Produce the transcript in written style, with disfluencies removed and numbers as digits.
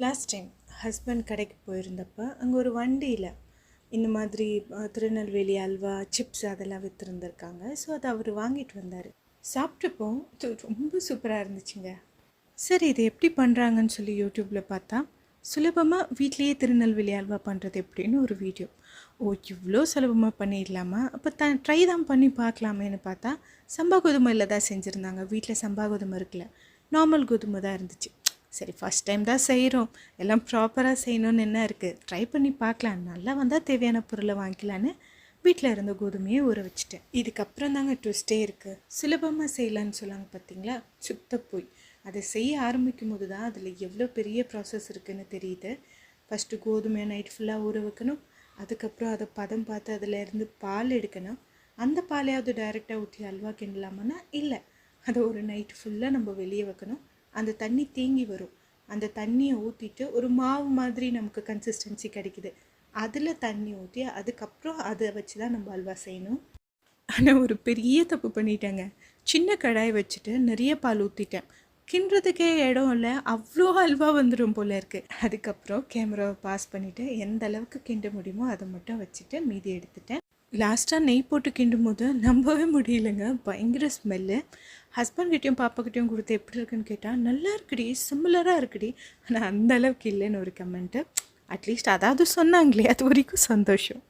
Last time husband கடைக்கு போயிருந்தப்போ அங்கே ஒரு வண்டியில் இந்த மாதிரி திருநெல்வேலி அல்வா சிப்ஸ் அதெல்லாம் விற்றுருந்துருக்காங்க. ஸோ அதை அவர் வாங்கிட்டு வந்தார். சாப்பிட்டப்போ இது ரொம்ப சூப்பராக இருந்துச்சுங்க. சரி இது எப்படி பண்ணுறாங்கன்னு சொல்லி யூடியூப்பில் பார்த்தா சுலபமாக வீட்லேயே திருநெல்வேலி அல்வா பண்ணுறது எப்படின்னு ஒரு வீடியோ. இவ்வளோ சுலபமாக பண்ணிடலாமா, அப்போ ட்ரை தான் பண்ணி பார்க்கலாமேன்னு பார்த்தா சம்பா கோதுமையில் தான் செஞ்சுருந்தாங்க. வீட்டில் சம்பா கோதுமை இருக்குல்ல, நார்மல் கோதுமை தான் இருந்துச்சு. சரி ஃபஸ்ட் டைம் தான் செய்கிறோம், எல்லாம் ப்ராப்பராக செய்யணும்னு என்ன இருக்குது, ட்ரை பண்ணி பார்க்கலாம், நல்லா வந்தால் தேவையான பொருளை வாங்கிக்கலான்னு வீட்டில் இருந்த கோதுமையை ஊற வச்சுட்டேன். இதுக்கப்புறம் தாங்க ட்விஸ்டே இருக்குது. சுலபமாக செய்யலான்னு சொல்லாங்க பார்த்தீங்களா, சுத்த போய் அதை செய்ய ஆரம்பிக்கும் போது தான் அதில் எவ்வளோ பெரிய ப்ராசஸ் இருக்குதுன்னு தெரியுது. ஃபஸ்ட்டு கோதுமையை நைட் ஃபுல்லாக ஊற வைக்கணும், அதுக்கப்புறம் அதை பதம் பார்த்து அதிலேருந்து பால் எடுக்கணும். அந்த பாலையாவது டைரெக்டாக ஊற்றி அல்வா கிண்டலாமன்னா இல்லை, அதை ஒரு நைட்டு ஃபுல்லாக நம்ம வெளியே வைக்கணும். அந்த தண்ணி தேங்கி வரும், அந்த தண்ணியை ஊற்றிட்டு ஒரு மாவு மாதிரி நமக்கு கன்சிஸ்டன்சி கிடைக்குது, அதில் தண்ணி ஊற்றி அதுக்கப்புறம் அதை வச்சு தான் நம்ம அல்வா செய்யணும். ஆனால் ஒரு பெரிய தப்பு பண்ணிட்டேங்க. சின்ன கடாயை வச்சுட்டு நிறைய பால் ஊற்றிட்டேன், கிண்டுறதுக்கே இடம் இல்லை, அவ்வளோ அல்வா வந்துடும் போல் இருக்குது. அதுக்கப்புறம் கேமராவை பாஸ் பண்ணிவிட்டு எந்த அளவுக்கு கிண்ட முடியுமோ அதை மட்டும் வச்சுட்டு மீதி எடுத்துட்டேன். லாஸ்ட்டாக நெய் போட்டு கிண்டும் போது நம்பவே முடியலைங்க, பயங்கர ஸ்மெல்லு. ஹஸ்பண்ட்கிட்டையும் பாப்பாக்கிட்டையும் கொடுத்து எப்படி இருக்குன்னு கேட்டால் நல்லா இருக்குடி, சிமிலராக இருக்குடி, ஆனால் அந்த அளவுக்கு இல்லைன்னு ஒரு கமெண்ட்டு. அட்லீஸ்ட் அதாவது சொன்னாங்களே, அது வரைக்கும் சந்தோஷம்.